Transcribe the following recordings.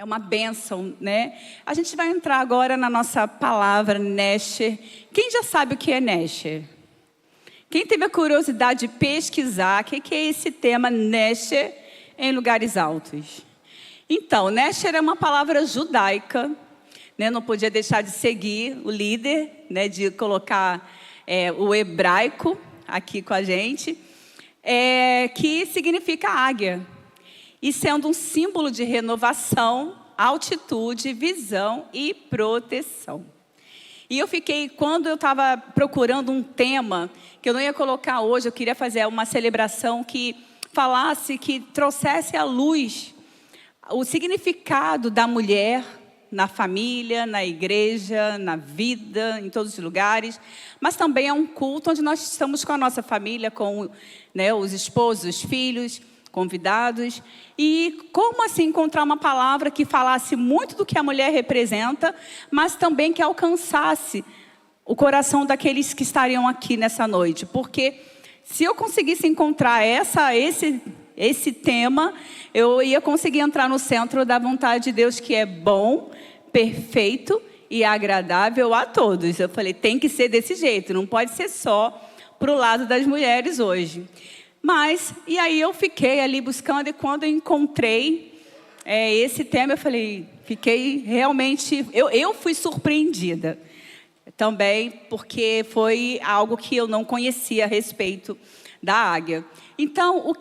uma bênção, né? A gente vai entrar agora na nossa palavra, Nesher. Quem já sabe o que é Nesher? Quem teve a curiosidade de pesquisar, o que é esse tema Nesher em lugares altos? Então, Nesher é uma palavra judaica, né? Não podia deixar de seguir o líder, né? De colocar o hebraico aqui com a gente, que significa águia. E sendo um símbolo de renovação, altitude, visão e proteção. E eu fiquei, quando eu estava procurando um tema, que eu não ia colocar hoje, eu queria fazer uma celebração que falasse, que trouxesse à luz o significado da mulher na família, na igreja, na vida, em todos os lugares. Mas também é um culto onde nós estamos com a nossa família, com, né, os esposos, os filhos, convidados. E como assim encontrar uma palavra que falasse muito do que a mulher representa, mas também que alcançasse o coração daqueles que estariam aqui nessa noite? Porque se eu conseguisse encontrar esse tema, eu ia conseguir entrar no centro da vontade de Deus, que é bom, perfeito e agradável a todos. Eu falei, tem que ser desse jeito, não pode ser só para o lado das mulheres hoje. Mas, e aí eu fiquei ali buscando, e quando eu encontrei esse tema, eu falei, fiquei realmente, eu fui surpreendida também, porque foi algo que eu não conhecia a respeito da águia. Então,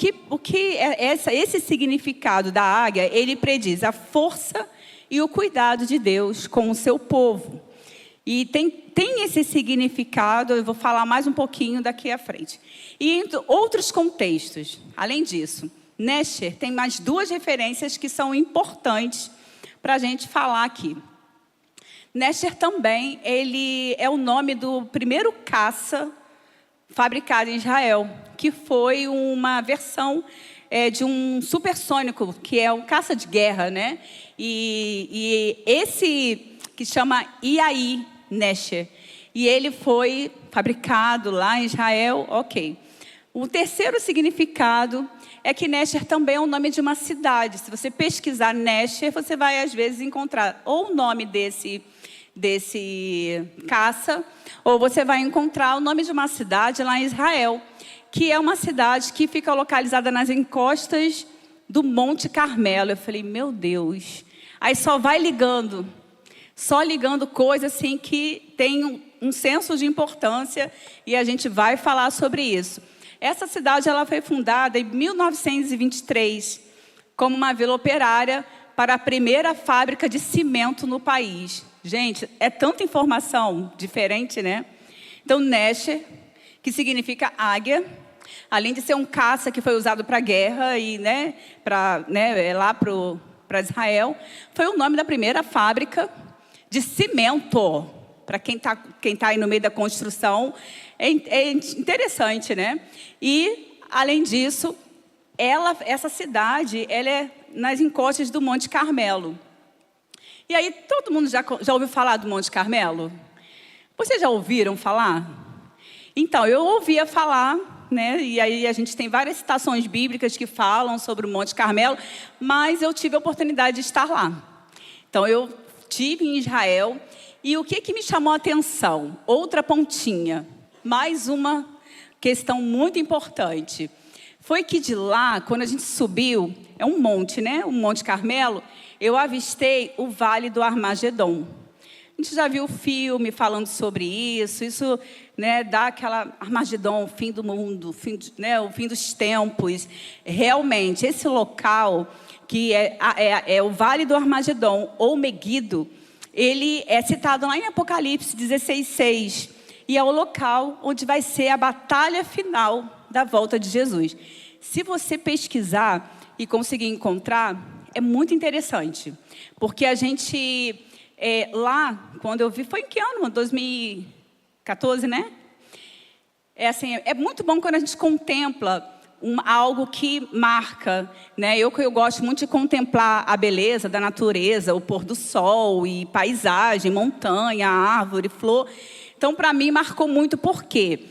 esse significado da águia, ele prediz a força e o cuidado de Deus com o seu povo. E tem esse significado, eu vou falar mais um pouquinho daqui à frente. E em outros contextos, além disso, Nesher tem mais duas referências que são importantes para a gente falar aqui. Nesher também, ele é o nome do primeiro caça fabricado em Israel, que foi uma versão de um supersônico, que é um caça de guerra, né? E esse que chama IAI Nesher. E ele foi fabricado lá em Israel, ok. O terceiro significado é que Nesher também é o nome de uma cidade. Se você pesquisar Nesher, você vai às vezes encontrar ou o nome desse caça, ou você vai encontrar o nome de uma cidade lá em Israel, que é uma cidade que fica localizada nas encostas do Monte Carmelo. Eu falei, meu Deus. Aí só vai ligando coisas assim que tem um senso de importância, e a gente vai falar sobre isso. Essa cidade ela foi fundada em 1923 como uma vila operária para a primeira fábrica de cimento no país. Gente, é tanta informação diferente, né? Então, Nesher, que significa águia, além de ser um caça que foi usado para guerra e, lá para Israel, foi o nome da primeira fábrica de cimento. Para quem tá aí no meio da construção, é interessante, né? E, além disso, essa cidade, ela é nas encostas do Monte Carmelo. E aí, todo mundo já ouviu falar do Monte Carmelo? Vocês já ouviram falar? Então, eu ouvia falar, né? E aí a gente tem várias citações bíblicas que falam sobre o Monte Carmelo, mas eu tive a oportunidade de estar lá. Então, eu estive em Israel, e o que me chamou a atenção? Outra pontinha, mais uma questão muito importante. Foi que de lá, quando a gente subiu, é um monte, né? O Monte Carmelo, eu avistei o Vale do Armagedon. A gente já viu o filme falando sobre isso, né, dá aquela Armagedon, o fim do mundo, o fim dos tempos. Realmente, esse local, que é o Vale do Armagedon, ou Meguido, ele é citado lá em Apocalipse 16:6. E é o local onde vai ser a batalha final da volta de Jesus. Se você pesquisar e conseguir encontrar, é muito interessante. Porque a gente, lá, quando eu vi, foi em que ano? 2014, né? É muito bom quando a gente contempla algo que marca, né? Eu gosto muito de contemplar a beleza da natureza, o pôr do sol e paisagem, montanha, árvore, flor. Então, para mim, marcou muito. Por quê?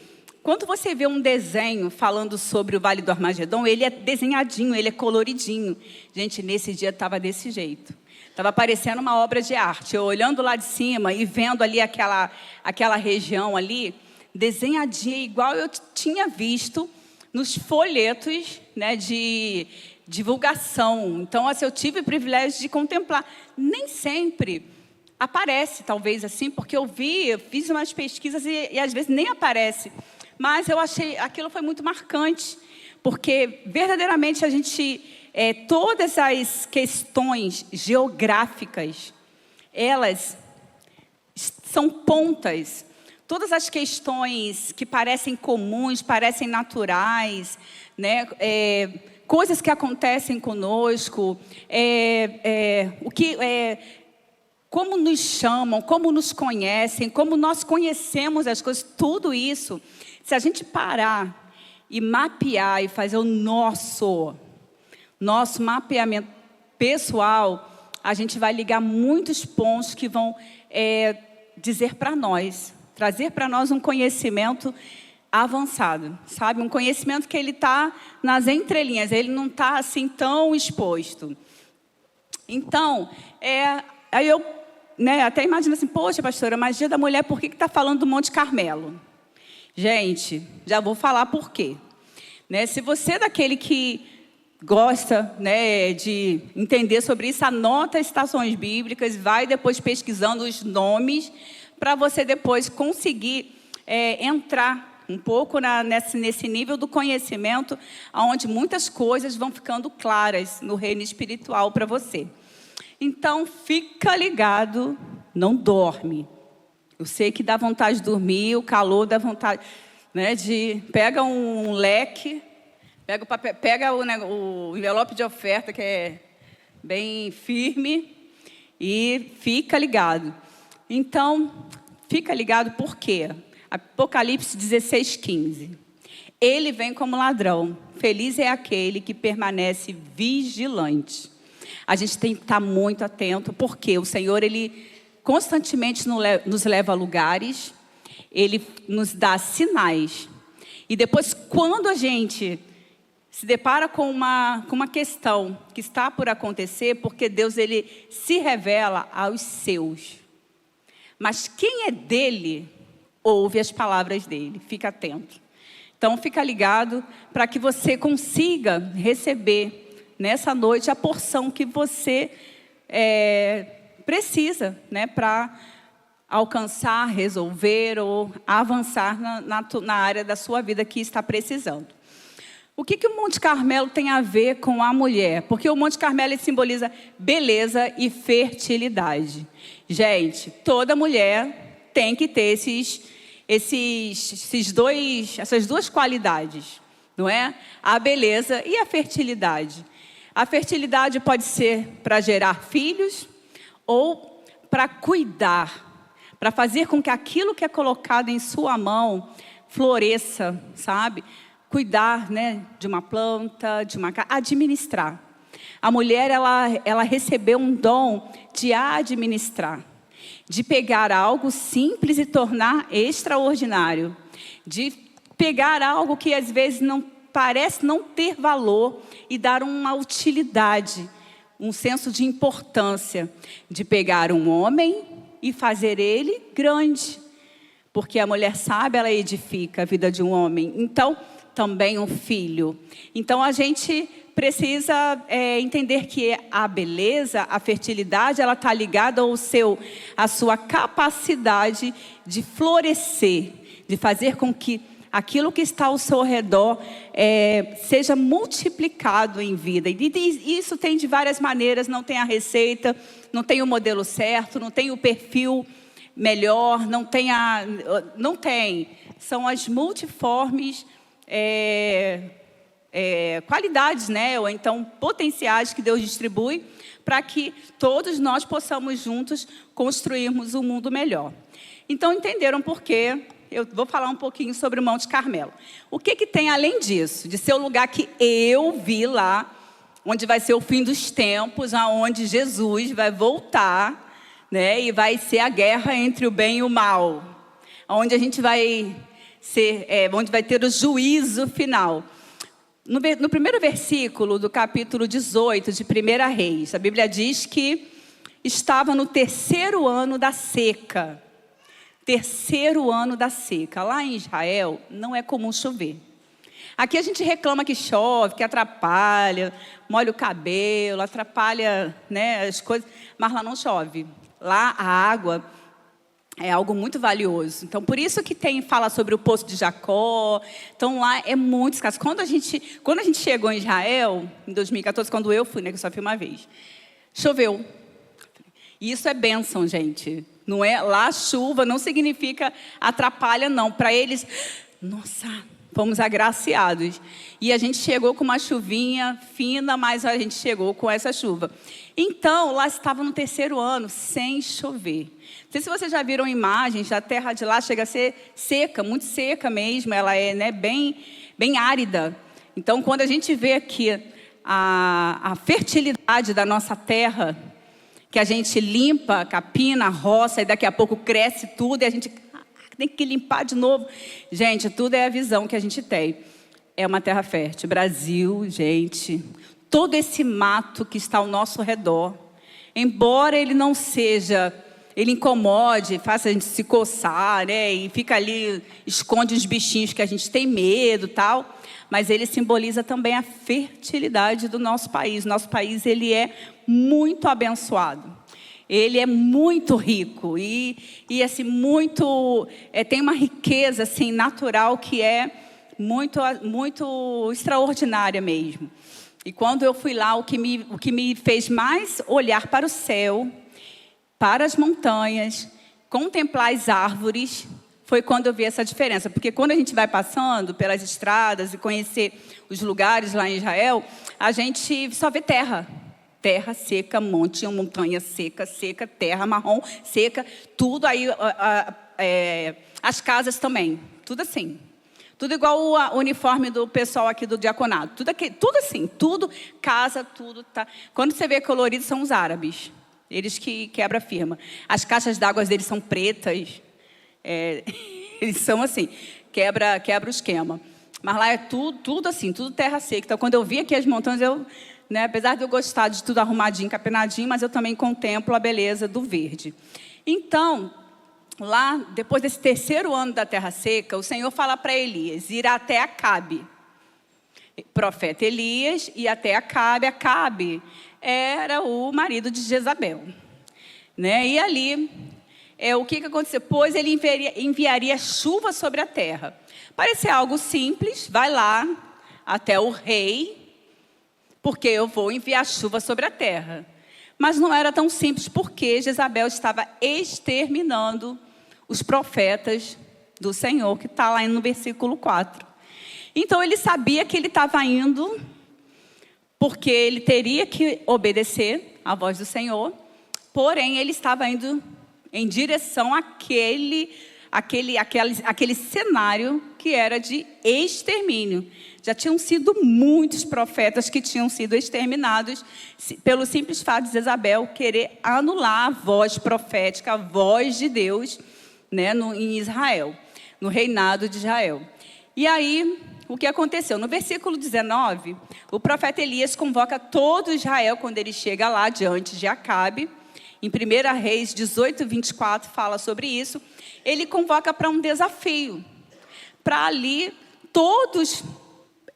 Quando você vê um desenho falando sobre o Vale do Armagedon, ele é desenhadinho, ele é coloridinho. Gente, nesse dia estava desse jeito. Estava parecendo uma obra de arte. Eu olhando lá de cima e vendo ali aquela região ali, desenhadinha igual eu tinha visto nos folhetos, né, de divulgação. Então, assim, eu tive o privilégio de contemplar. Nem sempre aparece, talvez assim, porque eu fiz umas pesquisas e às vezes nem aparece. Mas eu achei, aquilo foi muito marcante, porque verdadeiramente a gente, todas as questões geográficas, elas são pontas. Todas as questões que parecem comuns, parecem naturais, né? Coisas que acontecem conosco, como nos chamam, como nos conhecem, como nós conhecemos as coisas, tudo isso, se a gente parar e mapear e fazer o nosso mapeamento pessoal, a gente vai ligar muitos pontos que vão dizer para nós, trazer para nós um conhecimento avançado, sabe? Um conhecimento que ele está nas entrelinhas, ele não está assim tão exposto. Então, aí eu até imagino assim, poxa, pastora, mas Dia da Mulher, por que está falando do Monte Carmelo? Gente, já vou falar por quê. Né? Se você é daquele que gosta, né, de entender sobre isso, anota as citações bíblicas, vai depois pesquisando os nomes, para você depois conseguir entrar um pouco nesse nível do conhecimento, onde muitas coisas vão ficando claras no reino espiritual para você. Então, fica ligado, não dorme. Eu sei que dá vontade de dormir, o calor dá vontade, né, pega um leque, pega o papel, pega o envelope de oferta, que é bem firme, e fica ligado. Então, fica ligado por quê? Apocalipse 16:15. Ele vem como ladrão. Feliz é aquele que permanece vigilante. A gente tem que estar muito atento, porque o Senhor, Ele constantemente nos leva a lugares, Ele nos dá sinais. E depois, quando a gente se depara com uma questão que está por acontecer, porque Deus, Ele se revela aos seus. Mas quem é dele, ouve as palavras dele. Fica atento. Então, fica ligado para que você consiga receber nessa noite a porção que você precisa, né, para alcançar, resolver ou avançar na área da sua vida que está precisando. O que o Monte Carmelo tem a ver com a mulher? Porque o Monte Carmelo, ele simboliza beleza e fertilidade. Gente, toda mulher tem que ter essas duas qualidades, não é? A beleza e a fertilidade. A fertilidade pode ser para gerar filhos ou para cuidar, para fazer com que aquilo que é colocado em sua mão floresça, sabe? Cuidar, né, de uma planta, administrar. A mulher, ela recebeu um dom de administrar, de pegar algo simples e tornar extraordinário, de pegar algo que às vezes parece não ter valor e dar uma utilidade, um senso de importância, de pegar um homem e fazer ele grande, porque a mulher sábia, ela edifica a vida de um homem. Então, também um filho. Então, a gente precisa entender que a beleza, a fertilidade, ela está ligada à sua capacidade de florescer, de fazer com que aquilo que está ao seu redor seja multiplicado em vida. E isso tem de várias maneiras, não tem a receita, não tem o modelo certo, não tem o perfil melhor, não tem. São as multiformes qualidades, né? Ou então potenciais que Deus distribui para que todos nós possamos juntos construirmos um mundo melhor. Então, entenderam por quê? Eu vou falar um pouquinho sobre o Monte Carmelo. O que tem além disso? De ser o lugar que eu vi lá, onde vai ser o fim dos tempos, aonde Jesus vai voltar, né? E vai ser a guerra entre o bem e o mal. Onde a gente vai onde vai ter o juízo final. No primeiro versículo do capítulo 18 de 1 Reis, a Bíblia diz que estava no terceiro ano da seca. Terceiro ano da seca. Lá em Israel, não é comum chover. Aqui a gente reclama que chove, que atrapalha, molha o cabelo, atrapalha, né, as coisas, mas lá não chove. Lá a água é algo muito valioso. Então, por isso que fala sobre o Poço de Jacó. Então, lá é muito escasso. Quando a gente chegou em Israel, em 2014, quando eu fui, né, que eu só fui uma vez, choveu. E isso é bênção, gente. Não é, lá chuva não significa atrapalha, não. Para eles, nossa, fomos agraciados. E a gente chegou com uma chuvinha fina, mas a gente chegou com essa chuva. Então, lá estava no terceiro ano, sem chover. Não sei se vocês já viram imagens, a terra de lá chega a ser seca, muito seca mesmo. Ela é, né, bem árida. Então, quando a gente vê aqui a fertilidade da nossa terra, que a gente limpa, capina, roça, e daqui a pouco cresce tudo, e a gente tem que limpar de novo. Gente, tudo é a visão que a gente tem. É uma terra fértil. Brasil, gente, todo esse mato que está ao nosso redor, embora ele não seja, ele incomode, faça a gente se coçar, né, e fica ali, esconde os bichinhos que a gente tem medo, tal, mas ele simboliza também a fertilidade do nosso país. Nosso país, ele é muito abençoado. Ele é muito rico e assim, muito, tem uma riqueza assim, natural que é muito extraordinária mesmo. E quando eu fui lá, o que me fez mais olhar para o céu, para as montanhas, contemplar as árvores, foi quando eu vi essa diferença. Porque quando a gente vai passando pelas estradas e conhecer os lugares lá em Israel, a gente só vê terra. Terra seca, montanha seca, terra marrom, seca, tudo aí, as casas também, tudo assim. Tudo igual o uniforme do pessoal aqui do diaconato, tudo assim, tudo, casa, tudo, tá. Quando você vê colorido, são os árabes, eles que quebram a firma. As caixas d'água deles são pretas, eles são assim, quebra o esquema. Mas lá é tudo assim, tudo terra seca. Então, quando eu vi aqui as montanhas, né, apesar de eu gostar de tudo arrumadinho, capenadinho, mas eu também contemplo a beleza do verde. Então, lá, depois desse terceiro ano da terra seca, o Senhor fala para Elias ir até Acabe. Profeta Elias e até Acabe. Acabe era o marido de Jezabel. Né? E ali, o que aconteceu? Pois ele enviaria chuva sobre a terra. Parecia algo simples, vai lá até o rei, porque eu vou enviar chuva sobre a terra. Mas não era tão simples, porque Jezabel estava exterminando os profetas do Senhor, que está lá no versículo 4. Então, ele sabia que ele estava indo, porque ele teria que obedecer à voz do Senhor, porém, ele estava indo em direção àquele cenário que era de extermínio. Já tinham sido muitos profetas que tinham sido exterminados pelo simples fato de Jezabel querer anular a voz profética, a voz de Deus, né, em Israel, no reinado de Israel. E aí, o que aconteceu? No versículo 19, o profeta Elias convoca todo Israel quando ele chega lá diante de Acabe. Em 1 Reis 18, 24, fala sobre isso. Ele convoca para um desafio, para ali todos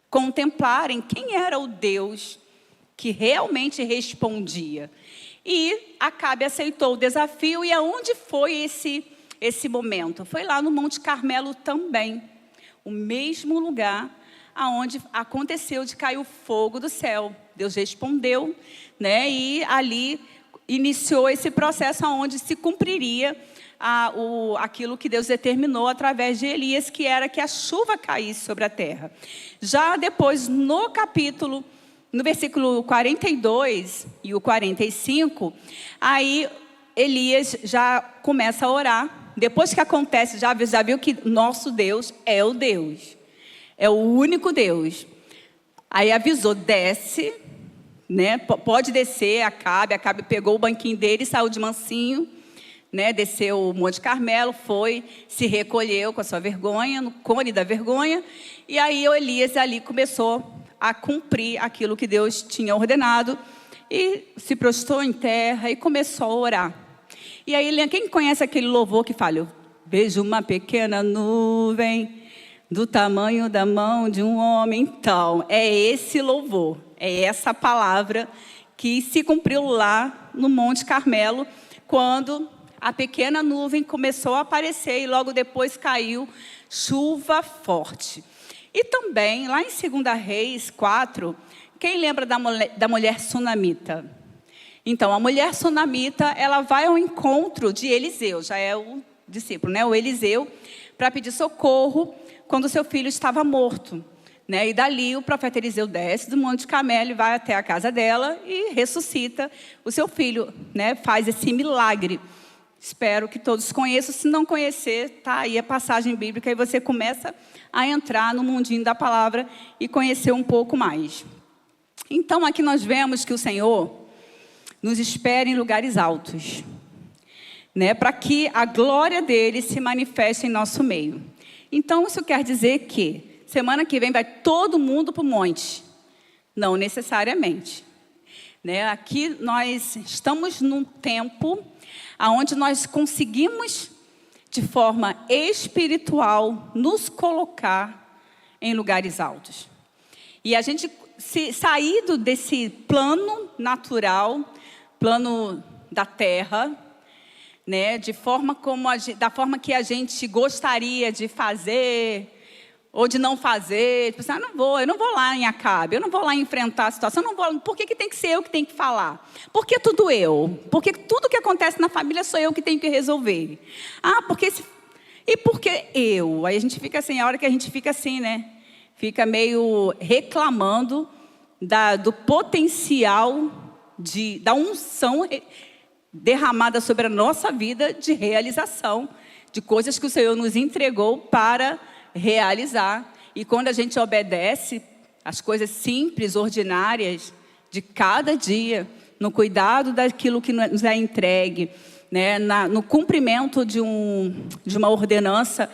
contemplarem quem era o Deus que realmente respondia. E Acabe aceitou o desafio. E aonde foi esse momento? Foi lá no Monte Carmelo também. O mesmo lugar aonde aconteceu de cair o fogo do céu. Deus respondeu, né? E ali iniciou esse processo onde se cumpriria aquilo que Deus determinou através de Elias, que era que a chuva caísse sobre a terra. Já depois, no versículo 42 e o 45, aí Elias já começa a orar. Depois que acontece, já viu que nosso Deus é o Deus, é o único Deus. Aí avisou, desce, né? Pode descer. Acabe pegou o banquinho dele e saiu de mansinho, né? Desceu o Monte Carmelo, se recolheu com a sua vergonha, no cone da vergonha. E aí o Elias ali começou a cumprir aquilo que Deus tinha ordenado. e se prostrou em terra e começou a orar. E aí, quem conhece aquele louvor que fala: eu vejo uma pequena nuvem do tamanho da mão de um homem? Então, é esse louvor, é essa palavra que se cumpriu lá no Monte Carmelo, quando a pequena nuvem começou a aparecer e logo depois caiu chuva forte. E também, lá em 2 Reis 4, quem lembra da mulher sunamita? Então, a mulher sunamita, ela vai ao encontro de Eliseu, já é o discípulo, né? O Eliseu, para pedir socorro quando seu filho estava morto, né? E dali o profeta Eliseu desce do Monte Carmelo e vai até a casa dela e ressuscita o seu filho, né? Faz esse milagre. Espero que todos conheçam. Se não conhecer, tá aí a passagem bíblica e você começa a entrar no mundinho da palavra e conhecer um pouco mais. Então, aqui nós vemos que o Senhor nos espera em lugares altos, né? Para que a glória dele se manifeste em nosso meio. Então, isso quer dizer que semana que vem vai todo mundo para o monte? Não necessariamente, né? Aqui nós estamos num tempo onde nós conseguimos, de forma espiritual, nos colocar em lugares altos. E a gente saído desse plano natural, plano da terra, né, da forma que a gente gostaria de fazer ou de não fazer, tipo assim, eu não vou lá em Acabe, eu não vou lá enfrentar a situação, por que tem que ser eu que tenho que falar? Por que tudo eu? Porque tudo que acontece na família sou eu que tenho que resolver. E por que eu? Aí a gente fica assim, a hora que a gente fica assim, né? Fica meio reclamando do potencial da unção derramada sobre a nossa vida de realização, de coisas que o Senhor nos entregou para realizar. E quando a gente obedece as coisas simples, ordinárias de cada dia, no cuidado daquilo que nos é entregue, né, no cumprimento de uma ordenança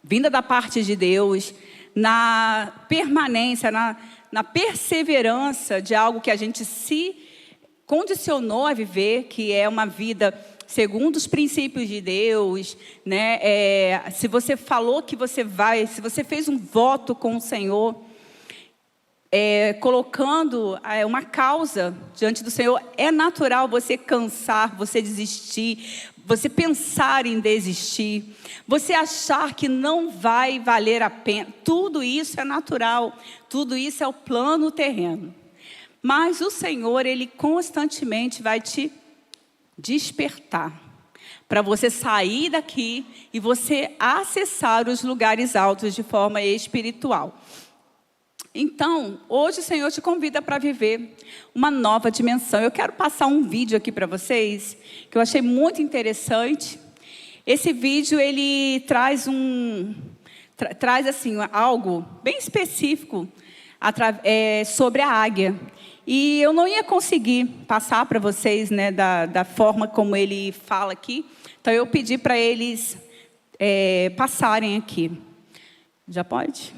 vinda da parte de Deus, na permanência, na perseverança de algo que a gente se condicionou a viver, que é uma vida segundo os princípios de Deus, né? Se você falou que você vai, se você fez um voto com o Senhor, colocando uma causa diante do Senhor, é natural você cansar, você desistir, você pensar em desistir, você achar que não vai valer a pena. Tudo isso é natural, tudo isso é o plano terreno. Mas o Senhor, Ele constantemente vai te despertar para você sair daqui e você acessar os lugares altos de forma espiritual. Então, hoje o Senhor te convida para viver uma nova dimensão. Eu quero passar um vídeo aqui para vocês, que eu achei muito interessante. Esse vídeo, ele traz assim, algo bem específico sobre a águia. E eu não ia conseguir passar para vocês, né, da forma como ele fala aqui. Então, eu pedi para eles passarem aqui. Já pode?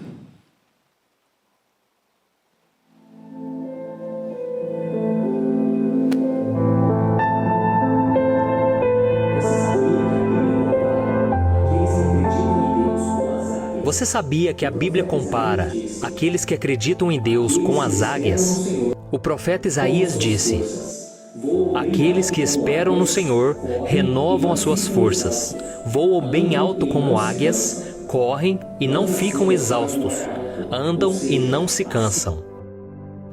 Você sabia que a Bíblia compara aqueles que acreditam em Deus com as águias? O profeta Isaías disse: aqueles que esperam no Senhor renovam as suas forças, voam bem alto como águias, correm e não ficam exaustos, andam e não se cansam.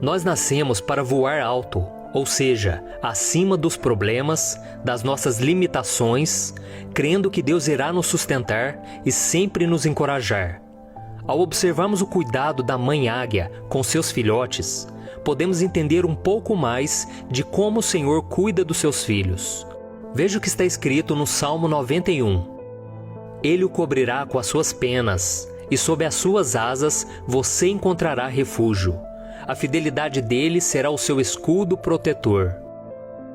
Nós nascemos para voar alto, ou seja, acima dos problemas, das nossas limitações, crendo que Deus irá nos sustentar e sempre nos encorajar. Ao observarmos o cuidado da mãe águia com seus filhotes, podemos entender um pouco mais de como o Senhor cuida dos seus filhos. Veja o que está escrito no Salmo 91. Ele o cobrirá com as suas penas, e sob as suas asas você encontrará refúgio. A fidelidade dele será o seu escudo protetor.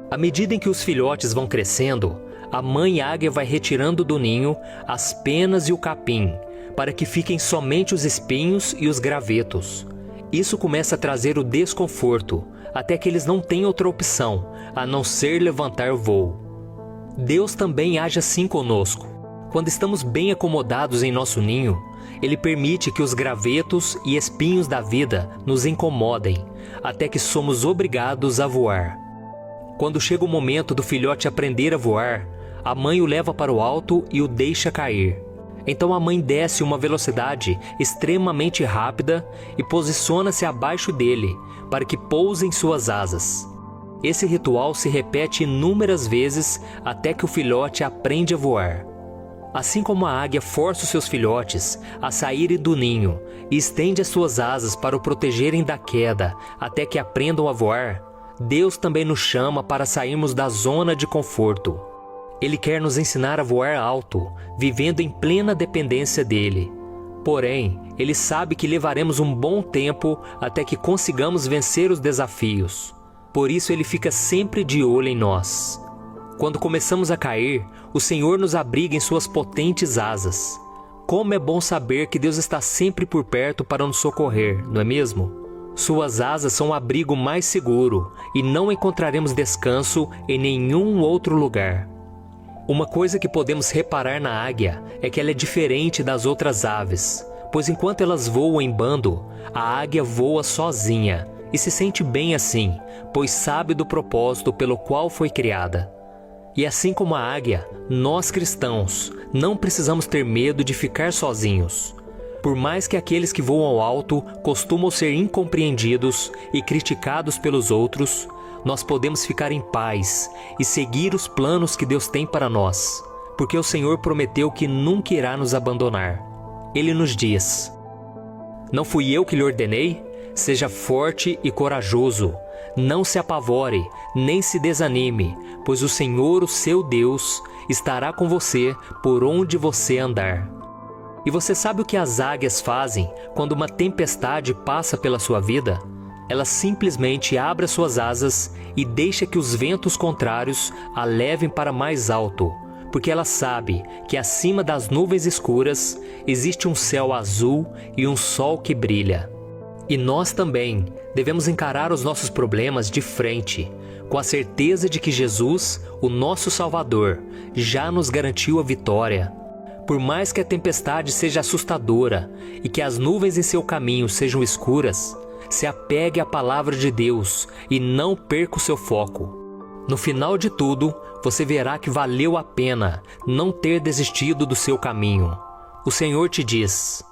À medida em que os filhotes vão crescendo, a mãe águia vai retirando do ninho as penas e o capim, para que fiquem somente os espinhos e os gravetos. Isso começa a trazer o desconforto, até que eles não têm outra opção, a não ser levantar voo. Deus também age assim conosco. Quando estamos bem acomodados em nosso ninho, Ele permite que os gravetos e espinhos da vida nos incomodem, até que somos obrigados a voar. Quando chega o momento do filhote aprender a voar, a mãe o leva para o alto e o deixa cair. Então a mãe desce uma velocidade extremamente rápida e posiciona-se abaixo dele para que pouse em suas asas. Esse ritual se repete inúmeras vezes até que o filhote aprende a voar. Assim como a águia força os seus filhotes a saírem do ninho e estende as suas asas para o protegerem da queda até que aprendam a voar, Deus também nos chama para sairmos da zona de conforto. Ele quer nos ensinar a voar alto, vivendo em plena dependência dele. Porém, Ele sabe que levaremos um bom tempo até que consigamos vencer os desafios. Por isso Ele fica sempre de olho em nós. Quando começamos a cair, o Senhor nos abriga em suas potentes asas. Como é bom saber que Deus está sempre por perto para nos socorrer, não é mesmo? Suas asas são o abrigo mais seguro e não encontraremos descanso em nenhum outro lugar. Uma coisa que podemos reparar na águia é que ela é diferente das outras aves, pois enquanto elas voam em bando, a águia voa sozinha e se sente bem assim, pois sabe do propósito pelo qual foi criada. E assim como a águia, nós cristãos não precisamos ter medo de ficar sozinhos. Por mais que aqueles que voam alto costumam ser incompreendidos e criticados pelos outros, nós podemos ficar em paz e seguir os planos que Deus tem para nós, porque o Senhor prometeu que nunca irá nos abandonar. Ele nos diz: "Não fui eu que lhe ordenei? Seja forte e corajoso. Não se apavore, nem se desanime, pois o Senhor, o seu Deus, estará com você por onde você andar." E você sabe o que as águias fazem quando uma tempestade passa pela sua vida? Elas simplesmente abrem suas asas e deixam que os ventos contrários a levem para mais alto, porque ela sabe que acima das nuvens escuras existe um céu azul e um sol que brilha. E nós também devemos encarar os nossos problemas de frente, com a certeza de que Jesus, o nosso Salvador, já nos garantiu a vitória. Por mais que a tempestade seja assustadora e que as nuvens em seu caminho sejam escuras, se apegue à palavra de Deus e não perca o seu foco. No final de tudo, você verá que valeu a pena não ter desistido do seu caminho. O Senhor te diz: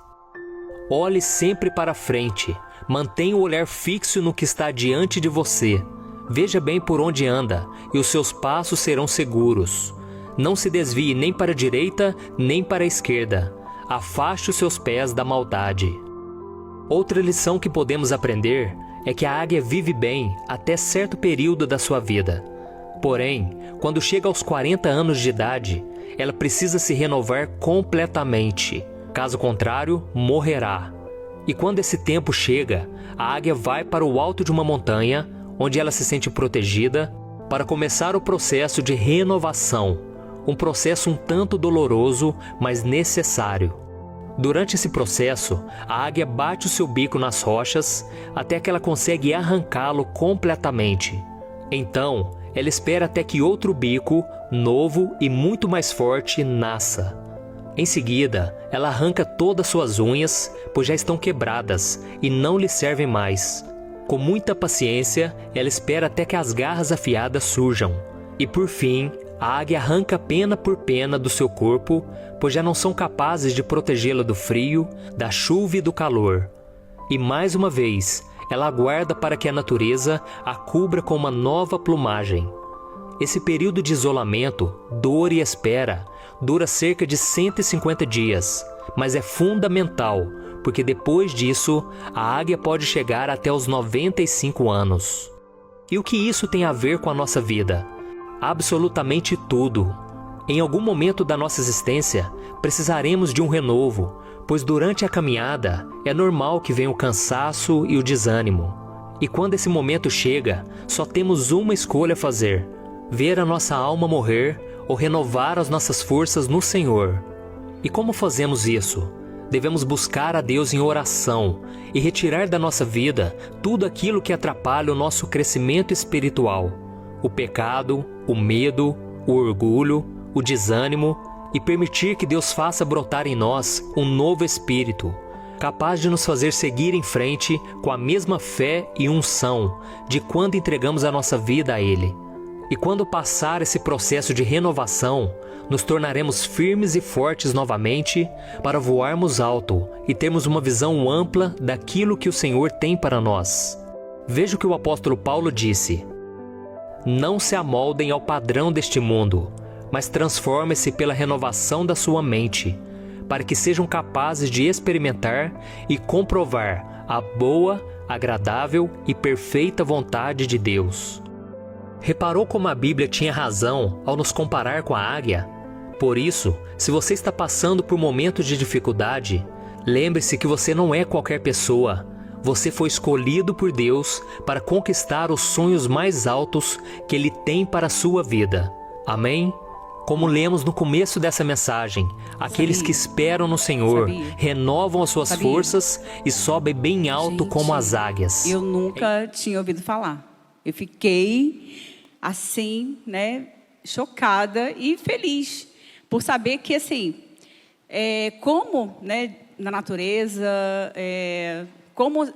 olhe sempre para frente, mantenha o olhar fixo no que está diante de você. Veja bem por onde anda e os seus passos serão seguros. Não se desvie nem para a direita nem para a esquerda. Afaste os seus pés da maldade. Outra lição que podemos aprender é que a águia vive bem até certo período da sua vida. Porém, quando chega aos 40 anos de idade, ela precisa se renovar completamente. Caso contrário, morrerá. E quando esse tempo chega, a águia vai para o alto de uma montanha, onde ela se sente protegida, para começar o processo de renovação. Um processo um tanto doloroso, mas necessário. Durante esse processo, a águia bate o seu bico nas rochas até que ela consegue arrancá-lo completamente. Então, ela espera até que outro bico, novo e muito mais forte, nasça. Em seguida, ela arranca todas suas unhas, pois já estão quebradas e não lhe servem mais. Com muita paciência, ela espera até que as garras afiadas surjam. E por fim, a águia arranca pena por pena do seu corpo, pois já não são capazes de protegê-la do frio, da chuva e do calor. E mais uma vez, ela aguarda para que a natureza a cubra com uma nova plumagem. Esse período de isolamento, dor e espera dura cerca de 150 dias, mas é fundamental, porque depois disso, a águia pode chegar até os 95 anos. E o que isso tem a ver com a nossa vida? Absolutamente tudo. Em algum momento da nossa existência, precisaremos de um renovo, pois durante a caminhada é normal que venha o cansaço e o desânimo. E quando esse momento chega, só temos uma escolha a fazer: ver a nossa alma morrer ou renovar as nossas forças no Senhor. E como fazemos isso? devemos buscar a Deus em oração e retirar da nossa vida tudo aquilo que atrapalha o nosso crescimento espiritual. O pecado, o medo, o orgulho, o desânimo, e permitir que Deus faça brotar em nós um novo espírito, capaz de nos fazer seguir em frente com a mesma fé e unção de quando entregamos a nossa vida a Ele. E quando passar esse processo de renovação, nos tornaremos firmes e fortes novamente para voarmos alto e termos uma visão ampla daquilo que o Senhor tem para nós. Veja o que o apóstolo Paulo disse: não se amoldem ao padrão deste mundo, mas transformem-se pela renovação da sua mente, para que sejam capazes de experimentar e comprovar a boa, agradável e perfeita vontade de Deus. Reparou como a Bíblia tinha razão ao nos comparar com a águia? Por isso, se você está passando por momentos de dificuldade, lembre-se que você não é qualquer pessoa. Você foi escolhido por Deus para conquistar os sonhos mais altos que Ele tem para a sua vida. Amém? Como lemos no começo dessa mensagem, aqueles que esperam no Senhor renovam as suas forças e sobem bem alto como as águias. Eu nunca tinha ouvido falar. Eu fiquei assim, né, chocada e feliz por saber que, assim, como, né, na natureza, como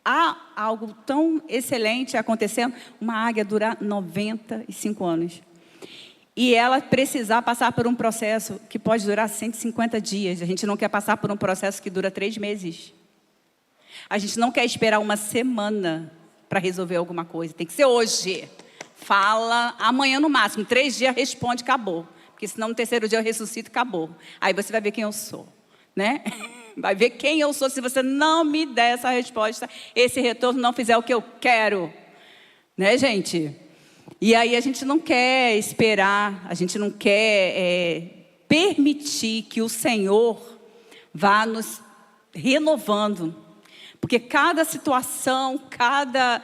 há algo tão excelente acontecendo, uma águia durar 95 anos. E ela precisar passar por um processo que pode durar 150 dias. A gente não quer passar por um processo que dura 3 meses. A gente não quer esperar uma semana para resolver alguma coisa. Tem que ser hoje. Fala amanhã no máximo. 3 dias responde, acabou. Porque senão no 3º dia eu ressuscito, acabou. Aí você vai ver quem eu sou, né? Vai ver quem eu sou se você não me der essa resposta, esse retorno, não fizer o que eu quero. Né, gente? E aí a gente não quer esperar, a gente não quer permitir que o Senhor vá nos renovando. Porque cada situação, cada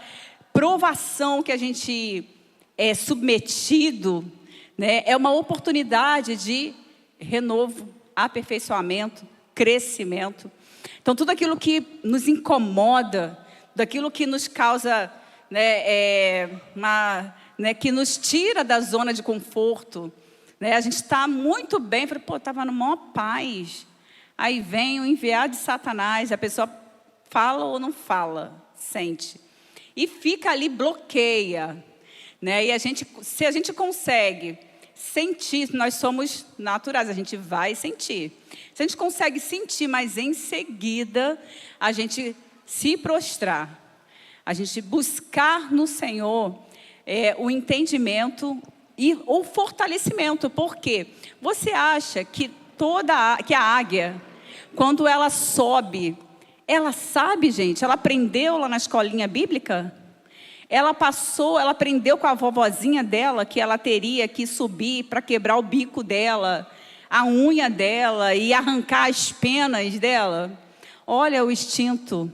provação que a gente é submetido, né, é uma oportunidade de renovo, aperfeiçoamento, crescimento. Então, tudo aquilo que nos incomoda, daquilo que nos causa, que nos tira da zona de conforto, né? A gente está muito bem, estava na maior paz. Aí vem o enviado de Satanás, a pessoa fala ou não fala, sente. E fica ali, bloqueia. Né? E se a gente consegue sentir, nós somos naturais, a gente vai sentir. Se a gente consegue sentir, mas em seguida, a gente se prostrar, a gente buscar no Senhor o entendimento e o fortalecimento. Por quê? Você acha que a águia, quando ela sobe, ela sabe, gente, ela aprendeu lá na escolinha bíblica? Ela aprendeu com a vovozinha dela que ela teria que subir para quebrar o bico dela, a unha dela e arrancar as penas dela? Olha o instinto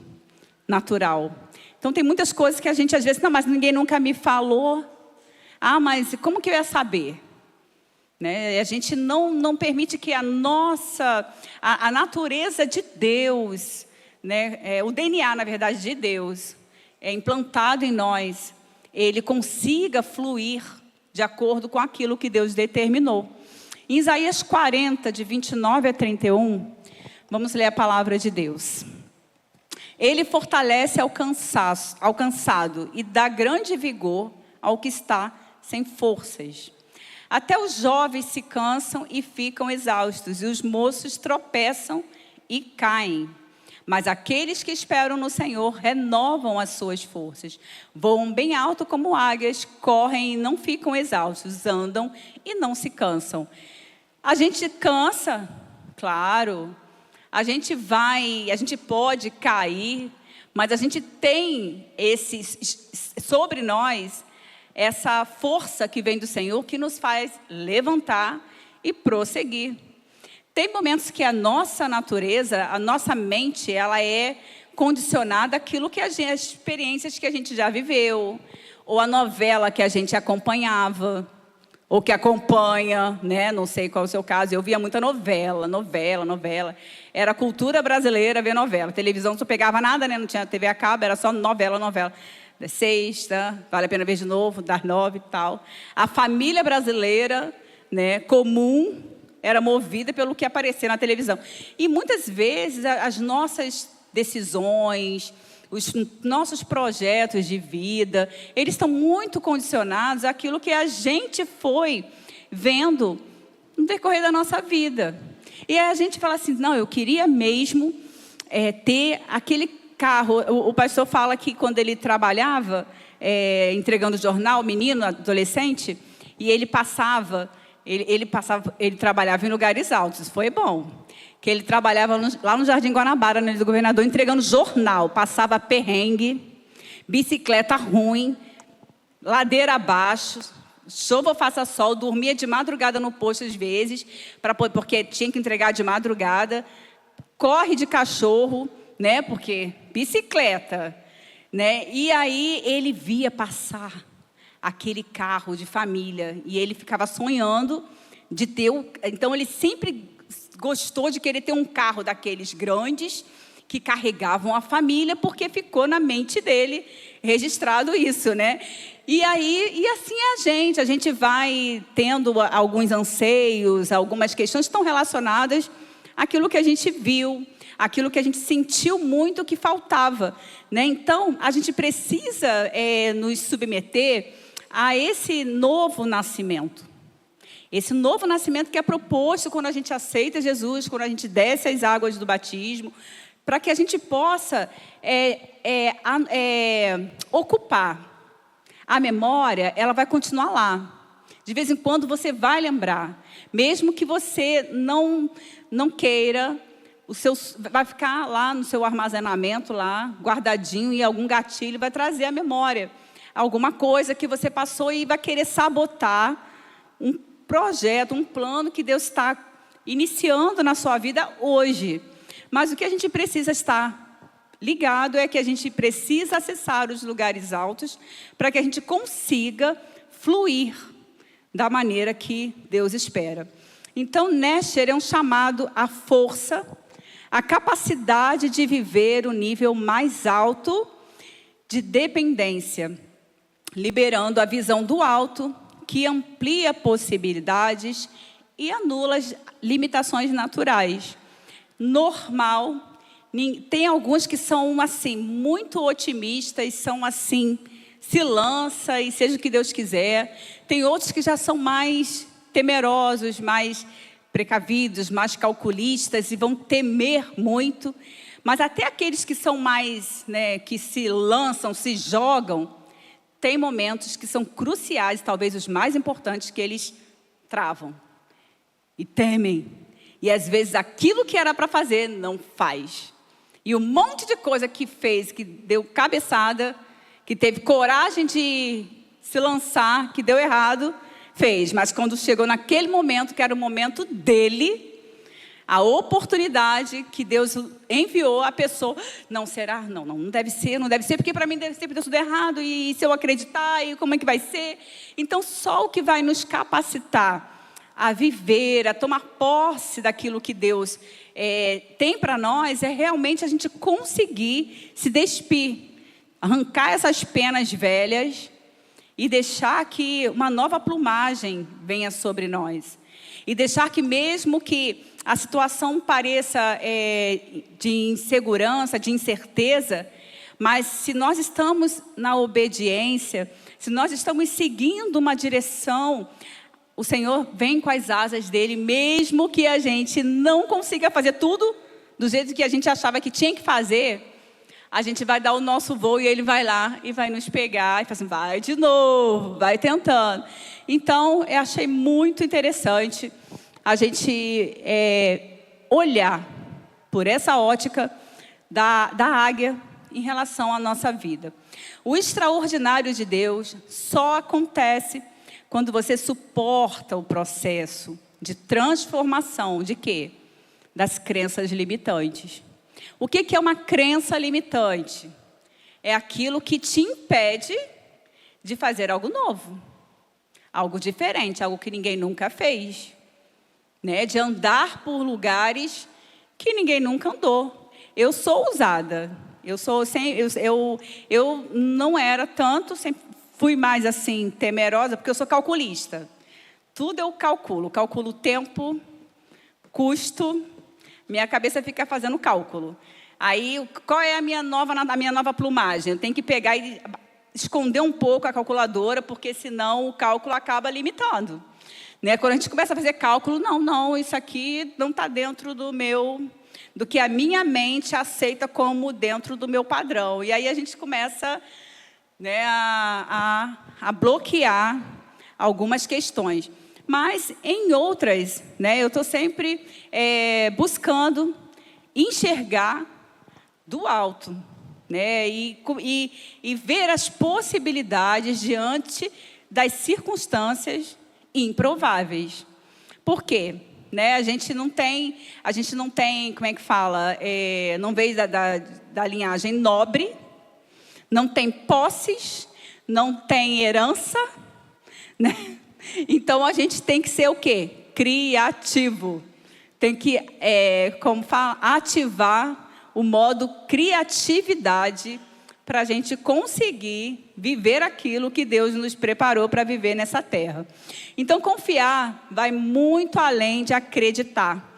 natural. Então tem muitas coisas que a gente às vezes, não, mas ninguém nunca me falou. Ah, mas como que eu ia saber? Né? A gente não permite que a natureza de Deus, né, o DNA, na verdade, de Deus, implantado em nós, ele consiga fluir de acordo com aquilo que Deus determinou. Em Isaías 40, de 29 a 31, vamos ler a palavra de Deus. Ele fortalece ao cansado e dá grande vigor ao que está sem forças. Até os jovens se cansam e ficam exaustos, e os moços tropeçam e caem. Mas aqueles que esperam no Senhor renovam as suas forças. Voam bem alto como águias, correm e não ficam exaustos, andam e não se cansam. A gente cansa, claro. A gente pode cair, mas a gente tem sobre nós essa força que vem do Senhor que nos faz levantar e prosseguir. Tem momentos que a nossa natureza, a nossa mente, ela é condicionada àquilo que as experiências que a gente já viveu, ou a novela que a gente acompanhava, ou que acompanha, né? Não sei qual é o seu caso. Eu via muita novela. Era cultura brasileira ver novela. Televisão não só pegava nada, né? Não tinha TV a cabo, era só novela. Sexta, vale a pena ver de novo, das 9 e tal. A família brasileira, né, comum, era movida pelo que aparecia na televisão. E muitas vezes as nossas decisões, os nossos projetos de vida, eles estão muito condicionados àquilo que a gente foi vendo no decorrer da nossa vida. E aí a gente fala assim, não, eu queria mesmo ter aquele carro. O pastor fala que quando ele trabalhava, entregando jornal, menino, adolescente, e ele trabalhava em lugares altos, isso foi bom. Que ele trabalhava lá no Jardim Guanabara, do governador, entregando jornal, passava perrengue, bicicleta ruim, ladeira abaixo, chuva ou faça sol, dormia de madrugada no posto às vezes, porque tinha que entregar de madrugada, corre de cachorro, né, porque bicicleta, né, e aí ele via passar aquele carro de família, e ele ficava sonhando de ter, então ele sempre gostou de querer ter um carro daqueles grandes que carregavam a família, porque ficou na mente dele registrado isso, né? E assim a gente vai tendo alguns anseios, algumas questões que estão relacionadas àquilo que a gente viu, aquilo que a gente sentiu muito que faltava, né? Então, a gente precisa nos submeter a esse novo nascimento. Esse novo nascimento que é proposto quando a gente aceita Jesus, quando a gente desce as águas do batismo, para que a gente possa ocupar. A memória, ela vai continuar lá. De vez em quando você vai lembrar. Mesmo que você não queira, vai ficar lá no seu armazenamento, lá, guardadinho, e algum gatilho vai trazer a memória. Alguma coisa que você passou e vai querer sabotar um projeto, um plano que Deus está iniciando na sua vida hoje. Mas o que a gente precisa estar ligado é que a gente precisa acessar os lugares altos para que a gente consiga fluir da maneira que Deus espera. Então, Nesher é um chamado à força, à capacidade de viver o nível mais alto de dependência, liberando a visão do alto, que amplia possibilidades e anula as limitações naturais. Normal, tem alguns que são assim, muito otimistas, são assim, se lança e seja o que Deus quiser. Tem outros que já são mais temerosos, mais precavidos, mais calculistas e vão temer muito. Mas até aqueles que são mais, né, que se lançam, se jogam, tem momentos que são cruciais, talvez os mais importantes, que eles travam e temem. E às vezes aquilo que era para fazer, não faz. E um monte de coisa que fez, que deu cabeçada, que teve coragem de se lançar, que deu errado, fez. Mas quando chegou naquele momento, que era o momento dele, a oportunidade que Deus enviou, a pessoa, não será? Não deve ser, porque para mim deve ser, porque deu tudo errado, e se eu acreditar, e como é que vai ser? Então, só o que vai nos capacitar a viver, a tomar posse daquilo que Deus tem para nós, é realmente a gente conseguir se despir, arrancar essas penas velhas e deixar que uma nova plumagem venha sobre nós. E deixar que mesmo que a situação pareça de insegurança, de incerteza, mas se nós estamos na obediência, se nós estamos seguindo uma direção, o Senhor vem com as asas dele, mesmo que a gente não consiga fazer tudo do jeito que a gente achava que tinha que fazer, a gente vai dar o nosso voo e ele vai lá e vai nos pegar e fala assim, vai de novo, vai tentando. Então, eu achei muito interessante a gente olhar por essa ótica da águia em relação à nossa vida. O extraordinário de Deus só acontece quando você suporta o processo de transformação de quê? Das crenças limitantes. O que é uma crença limitante? É aquilo que te impede de fazer algo novo. Algo diferente, algo que ninguém nunca fez, né? De andar por lugares que ninguém nunca andou. Eu sou ousada. Eu não era tanto, sempre fui mais assim temerosa, porque eu sou calculista. Tudo eu calculo tempo, custo, minha cabeça fica fazendo cálculo. Aí, qual é a minha nova plumagem? Eu tenho que pegar e esconder um pouco a calculadora, porque senão o cálculo acaba limitando. Né? Quando a gente começa a fazer cálculo, não, isso aqui não está dentro do que a minha mente aceita como dentro do meu padrão. E aí a gente começa, né, a bloquear algumas questões. Mas em outras, né, eu estou sempre buscando enxergar do alto, né, e ver as possibilidades diante das circunstâncias improváveis. Por quê? Né, a gente não tem, como é que fala? Não veio da linhagem nobre, não tem posses, não tem herança, né? Então a gente tem que ser o quê? Criativo. Tem que, ativar o modo criatividade para a gente conseguir viver aquilo que Deus nos preparou para viver nessa terra. Então, confiar vai muito além de acreditar.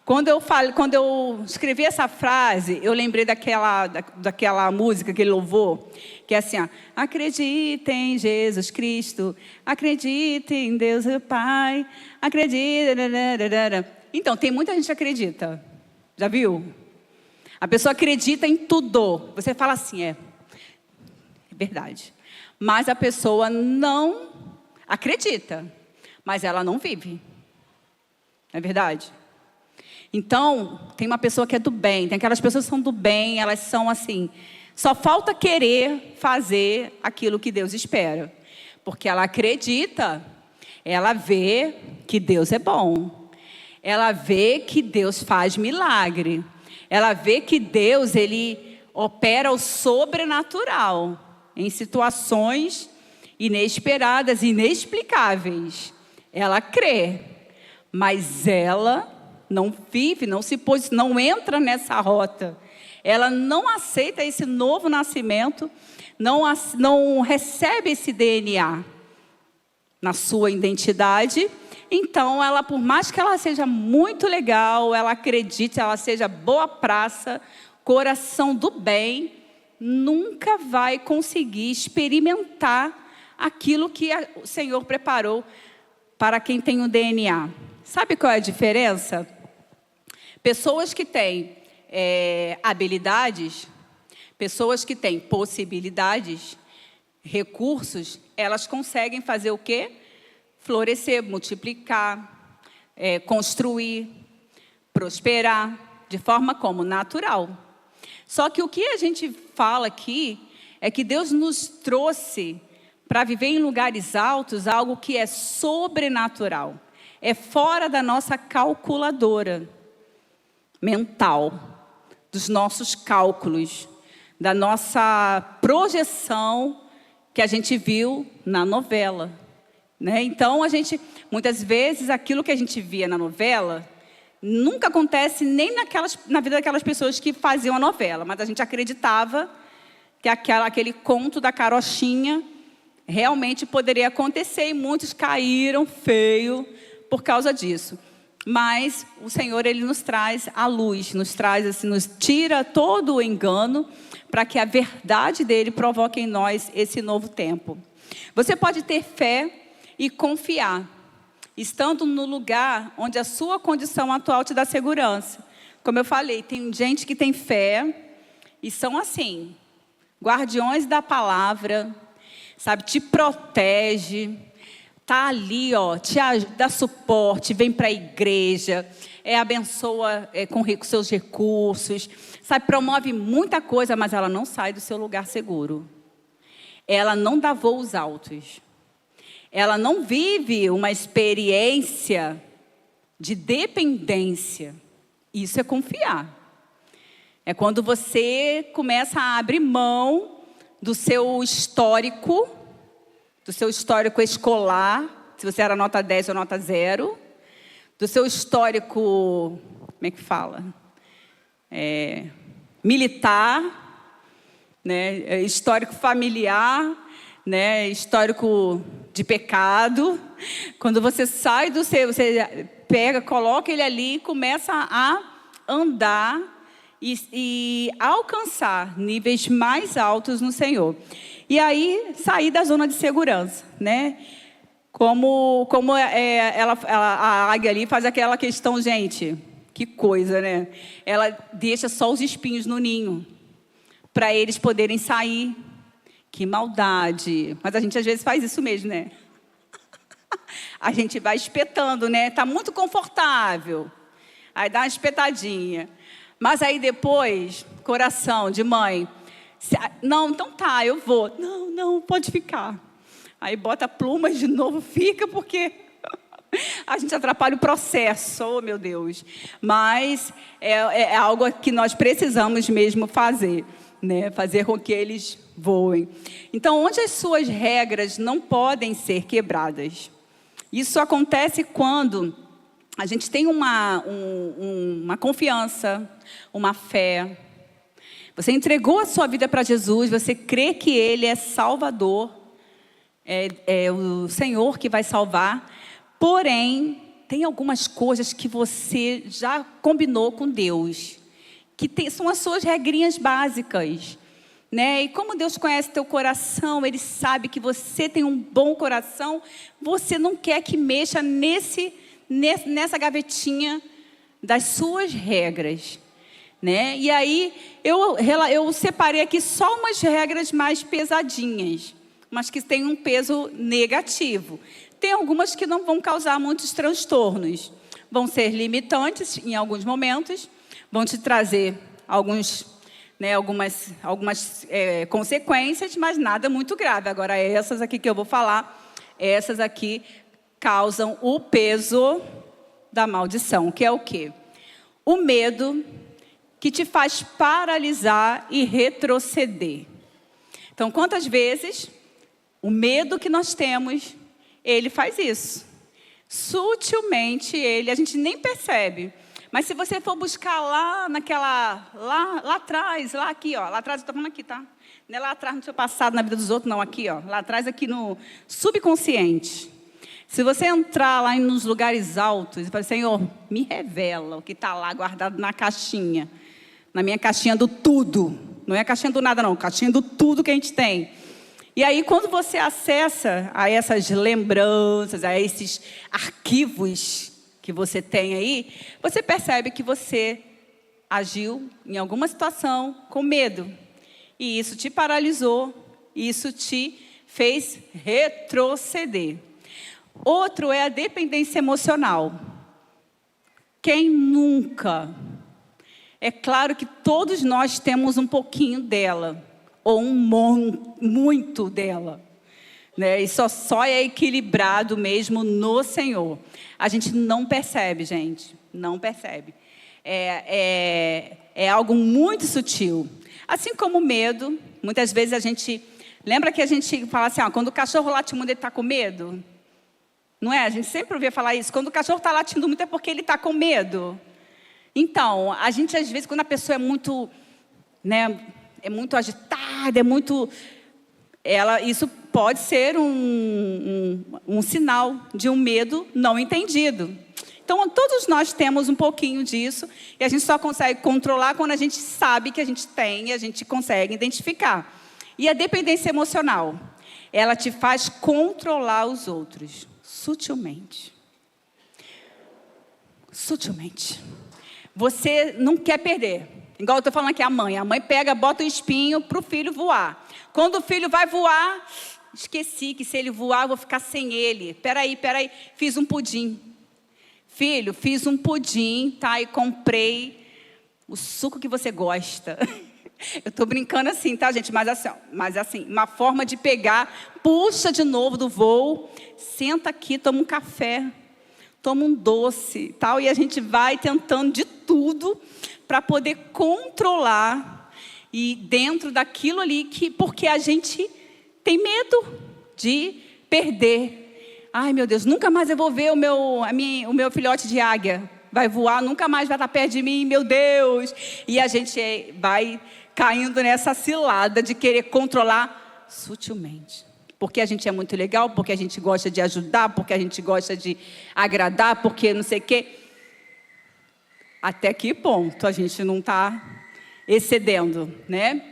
Quando eu escrevi essa frase, eu lembrei daquela música, aquele louvor, que é assim, ó, acredita em Jesus Cristo, acredita em Deus o Pai, acredita... Então, tem muita gente que acredita. Já viu? A pessoa acredita em tudo. Você fala assim, é verdade. Mas a pessoa não acredita, mas ela não vive. Não é verdade? Então, tem uma pessoa que é do bem, tem aquelas pessoas que são do bem, elas são assim, só falta querer fazer aquilo que Deus espera. Porque ela acredita, ela vê que Deus é bom. Ela vê que Deus faz milagre. Ela vê que Deus, Ele opera o sobrenatural em situações inesperadas, inexplicáveis. Ela crê, mas ela não vive, não entra nessa rota. Ela não aceita esse novo nascimento, não recebe esse DNA na sua identidade. Então, ela, por mais que ela seja muito legal, ela acredite, ela seja boa praça, coração do bem, nunca vai conseguir experimentar aquilo que o Senhor preparou para quem tem o DNA. Sabe qual é a diferença? Pessoas que têm habilidades, pessoas que têm possibilidades, recursos, elas conseguem fazer o quê? Florescer, multiplicar, construir, prosperar, de forma como? Natural. Só que o que a gente fala aqui é que Deus nos trouxe para viver em lugares altos algo que é sobrenatural. É fora da nossa calculadora mental, dos nossos cálculos, da nossa projeção que a gente viu na novela. Né? Então, muitas vezes, aquilo que a gente via na novela, nunca acontece nem na vida daquelas pessoas que faziam a novela, mas a gente acreditava que aquele conto da carochinha realmente poderia acontecer, e muitos caíram feio por causa disso. Mas o Senhor, Ele nos traz a luz, nos tira todo o engano, para que a verdade dEle provoque em nós esse novo tempo. Você pode ter fé e confiar, estando no lugar onde a sua condição atual te dá segurança. Como eu falei, tem gente que tem fé e são assim, guardiões da palavra, sabe, te protege, tá ali, ó, dá suporte, vem para a igreja, abençoa com seus recursos, sabe, promove muita coisa, mas ela não sai do seu lugar seguro. Ela não dá voos altos. Ela não vive uma experiência de dependência. Isso é confiar. É quando você começa a abrir mão do seu histórico escolar, se você era nota 10 ou nota 0, do seu histórico, como é que fala? Militar, né? Histórico familiar, né? Histórico de pecado. Quando você sai do seu, você pega, coloca ele ali e começa a andar e alcançar níveis mais altos no Senhor. E aí, sair da zona de segurança, né? Como a águia ali faz aquela questão, gente, que coisa, né? Ela deixa só os espinhos no ninho, para eles poderem sair. Que maldade. Mas a gente às vezes faz isso mesmo, né? A gente vai espetando, né? Tá muito confortável. Aí dá uma espetadinha. Mas aí depois, coração de mãe, não, então tá, eu vou. Não, pode ficar. Aí bota plumas de novo, fica, porque a gente atrapalha o processo, oh meu Deus. Mas é algo que nós precisamos mesmo fazer, né? Fazer com que eles voem. Então, onde as suas regras não podem ser quebradas? Isso acontece quando a gente tem uma confiança, uma fé. Você entregou a sua vida para Jesus, você crê que Ele é Salvador, é o Senhor que vai salvar. Porém, tem algumas coisas que você já combinou com Deus, são as suas regrinhas básicas, né? E como Deus conhece teu coração, Ele sabe que você tem um bom coração, você não quer que mexa nessa gavetinha das suas regras, né? E aí eu separei aqui só umas regras mais pesadinhas, mas que têm um peso negativo. Tem algumas que não vão causar muitos transtornos, vão ser limitantes em alguns momentos, vão te trazer algumas consequências, mas nada muito grave. Agora, essas aqui que eu vou falar, essas aqui causam o peso da maldição, que é o quê? O medo que te faz paralisar e retroceder. Então, quantas vezes o medo que nós temos, ele faz isso. Sutilmente, a gente nem percebe. Mas se você for buscar lá atrás, lá atrás, eu estou falando aqui, tá? Não é lá atrás no seu passado, na vida dos outros, não, aqui, ó. Lá atrás, aqui no subconsciente. Se você entrar lá nos lugares altos e falar, Senhor, me revela o que está lá guardado na caixinha. Na minha caixinha do tudo. Não é a caixinha do nada, não. Caixinha do tudo que a gente tem. E aí, quando você acessa a essas lembranças, a esses arquivos que você tem aí, você percebe que você agiu em alguma situação com medo. E isso te paralisou, isso te fez retroceder. Outro é a dependência emocional. Quem nunca? É claro que todos nós temos um pouquinho dela, ou muito dela. Né? E só é equilibrado mesmo no Senhor. A gente não percebe, gente. Não percebe. É algo muito sutil. Assim como o medo, muitas vezes a gente... Lembra que a gente fala assim, quando o cachorro late muito, ele está com medo? Não é? A gente sempre ouvia falar isso. Quando o cachorro está latindo muito, é porque ele está com medo. Então, a gente, às vezes, quando a pessoa é muito, né, é muito agitada, isso pode ser um sinal de um medo não entendido. Então, todos nós temos um pouquinho disso, e a gente só consegue controlar quando a gente sabe que a gente tem, e a gente consegue identificar. E a dependência emocional, ela te faz controlar os outros, sutilmente. Sutilmente. Você não quer perder. Igual eu estou falando aqui, a mãe pega, bota o espinho para o filho voar. Quando o filho vai voar, esqueci que se ele voar, eu vou ficar sem ele. Peraí, fiz um pudim. Filho, fiz um pudim, tá? E comprei o suco que você gosta. Eu estou brincando assim, tá, gente? Mas assim, uma forma de pegar, puxa de novo do voo, senta aqui, toma um café, toma um doce, tal, e a gente vai tentando de tudo para poder controlar e dentro daquilo ali porque a gente tem medo de perder. ai meu Deus, nunca mais eu vou ver o meu filhote de águia. Vai voar, nunca mais vai estar perto de mim, meu Deus. E a gente vai caindo nessa cilada de querer controlar sutilmente. Porque a gente é muito legal, porque a gente gosta de ajudar, porque a gente gosta de agradar, porque não sei o quê. Até que ponto a gente não está excedendo, né?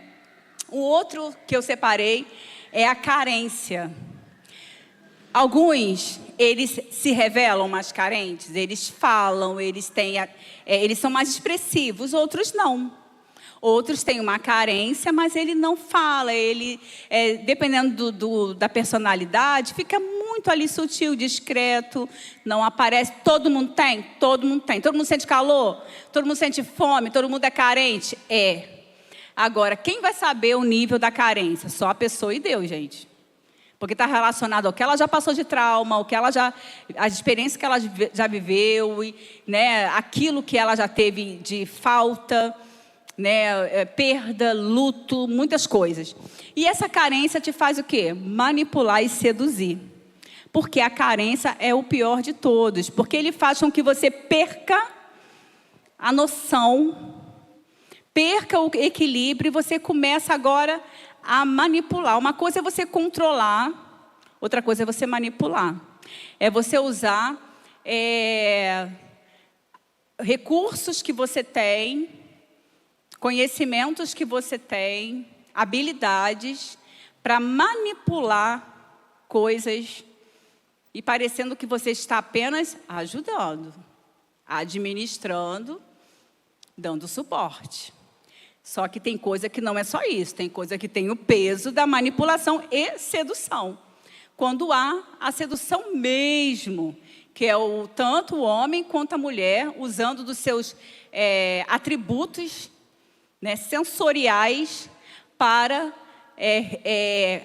O outro que eu separei é a carência. Alguns, eles se revelam mais carentes, eles falam, eles são mais expressivos, outros não. Outros têm uma carência, mas ele não fala, dependendo da personalidade, fica muito ali sutil, discreto, não aparece. Todo mundo tem, todo mundo tem. Todo mundo sente calor, todo mundo sente fome, todo mundo é carente. Agora, quem vai saber o nível da carência? Só a pessoa e Deus, gente. Porque está relacionado ao que ela já passou de trauma, as experiências que ela já viveu, né, aquilo que ela já teve de falta, né, perda, luto, muitas coisas. E essa carência te faz o quê? Manipular e seduzir. Porque a carência é o pior de todos. Porque ele faz com que você perca a noção, perca o equilíbrio e você começa agora a manipular. Uma coisa é você controlar, outra coisa é você manipular. É você usar recursos que você tem, conhecimentos que você tem, habilidades, para manipular coisas e parecendo que você está apenas ajudando, administrando, dando suporte. Só que tem coisa que não é só isso, tem coisa que tem o peso da manipulação e sedução. Quando há a sedução mesmo, que é tanto o homem quanto a mulher, usando dos seus atributos, né, sensoriais para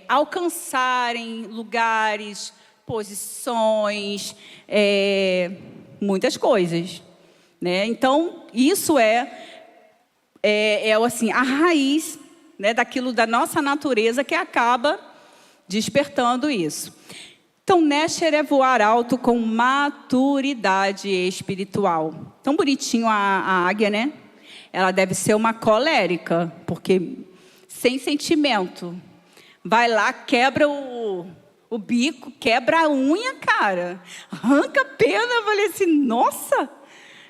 alcançarem lugares, posições, muitas coisas, né? Então, isso assim, a raiz, né, daquilo da nossa natureza que acaba despertando isso. Então, Nesher é voar alto com maturidade espiritual. Tão bonitinho a águia, né? Ela deve ser uma colérica, porque sem sentimento. Vai lá, quebra o bico, quebra a unha, cara. Arranca a pena. Eu falei assim, nossa,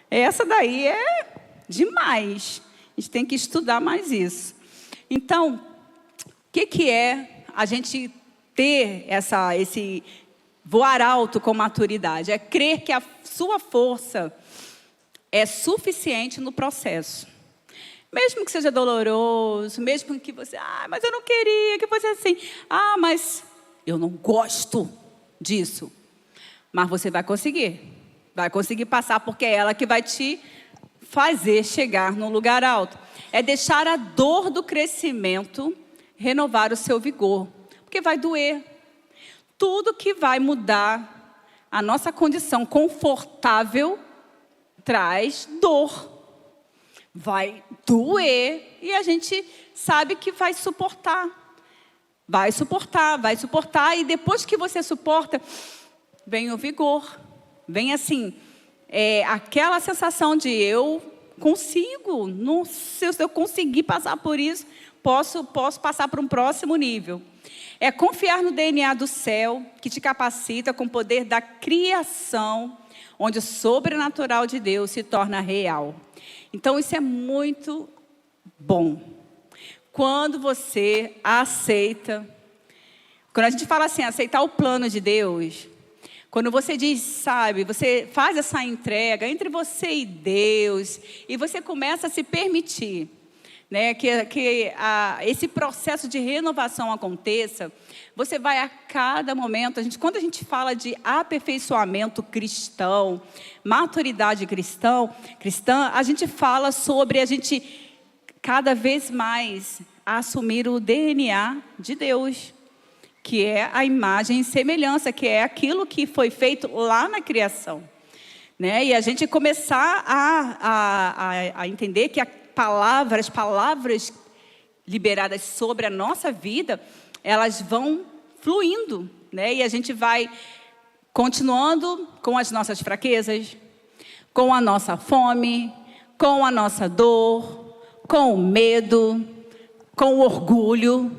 essa daí é demais. A gente tem que estudar mais isso. Então, o que é a gente ter esse voar alto com maturidade? É crer que a sua força é suficiente no processo. Mesmo que seja doloroso, mesmo que você, mas eu não queria que fosse assim. Mas eu não gosto disso. Mas você vai conseguir passar, porque é ela que vai te fazer chegar num lugar alto. É deixar a dor do crescimento renovar o seu vigor. Porque vai doer. Tudo que vai mudar a nossa condição confortável traz dor. Vai doer e a gente sabe que vai suportar. Vai suportar. E depois que você suporta, vem o vigor. Vem assim, aquela sensação de eu consigo. Se eu conseguir passar por isso, posso passar para um próximo nível. É confiar no DNA do céu, que te capacita com o poder da criação, onde o sobrenatural de Deus se torna real. Então, isso é muito bom. Quando você aceita, quando a gente fala assim, aceitar o plano de Deus, quando você diz, sabe, você faz essa entrega entre você e Deus, e você começa a se permitir, né, que esse processo de renovação aconteça, você vai a cada momento, quando a gente fala de aperfeiçoamento cristão, maturidade cristã, a gente fala sobre a gente cada vez mais assumir o DNA de Deus, que é a imagem e semelhança, que é aquilo que foi feito lá na criação, né? E a gente começar a entender que as palavras liberadas sobre a nossa vida, elas vão fluindo, né? E a gente vai Continuando com as nossas fraquezas, com a nossa fome, com a nossa dor, com o medo, com o orgulho.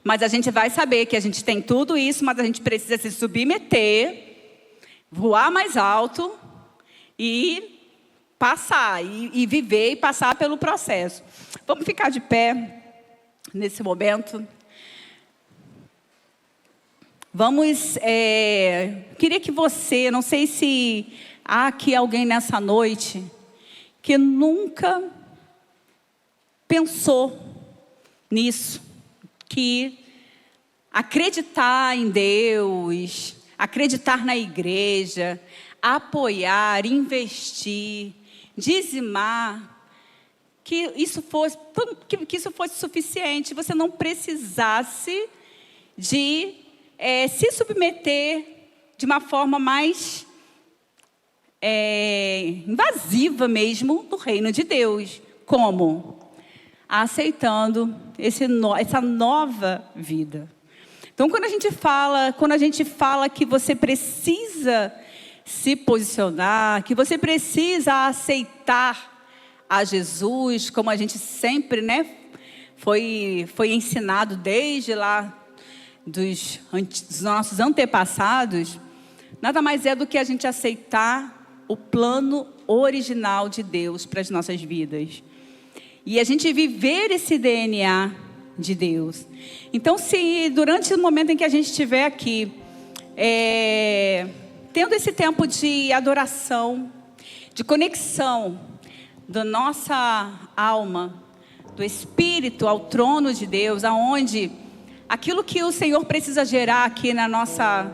Mas a gente vai saber que a gente tem tudo isso, mas a gente precisa se submeter, voar mais alto e passar, e viver e passar pelo processo. Vamos ficar de pé nesse momento. Queria que você, não sei se há aqui alguém nessa noite que nunca pensou nisso, que acreditar em Deus, acreditar na igreja, apoiar, investir, dizimar, que isso fosse suficiente, você não precisasse de se submeter de uma forma mais invasiva mesmo do reino de Deus. Como? Aceitando essa nova vida. Então, quando a gente fala que você precisa se posicionar, que você precisa aceitar a Jesus, como a gente sempre, foi ensinado desde lá dos nossos antepassados, nada mais é do que a gente aceitar o plano original de Deus para as nossas vidas. E a gente viver esse DNA de Deus. Então, se durante o momento em que a gente estiver aqui, tendo esse tempo de adoração, de conexão da nossa alma, do Espírito ao trono de Deus, aonde aquilo que o Senhor precisa gerar aqui na nossa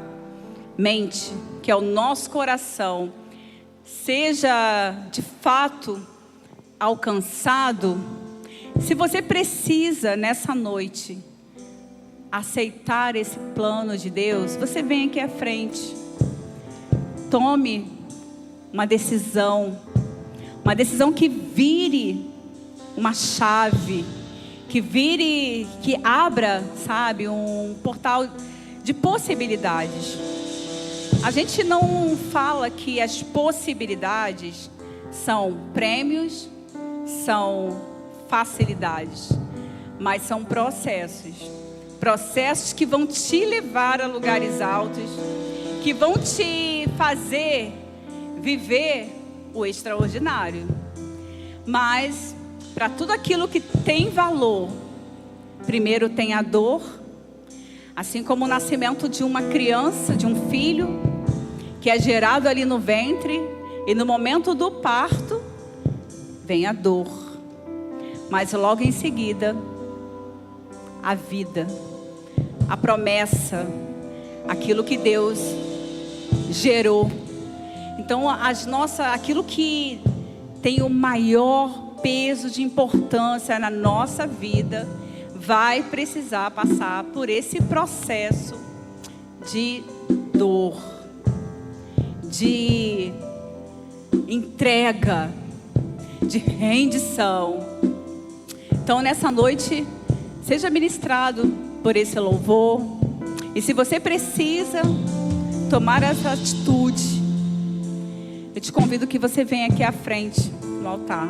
mente, que é o nosso coração, seja de fato alcançado. Se você precisa nessa noite aceitar esse plano de Deus, você vem aqui à frente. Tome uma decisão que vire uma chave, que abra, sabe, um portal de possibilidades. A gente não fala que as possibilidades são prêmios, são facilidades, mas são processos que vão te levar a lugares altos, que vão te fazer viver o extraordinário. Mas para tudo aquilo que tem valor, primeiro tem a dor, assim como o nascimento de uma criança, de um filho, que é gerado ali no ventre, e no momento do parto, vem a dor. Mas logo em seguida, a vida, a promessa, aquilo que Deus gerou. Então, aquilo que tem o maior peso de importância na nossa vida, vai precisar passar por esse processo de dor, de entrega, de rendição. Então, nessa noite, seja ministrado por esse louvor. E se você precisa tomar essa atitude, eu te convido que você venha aqui à frente, no altar.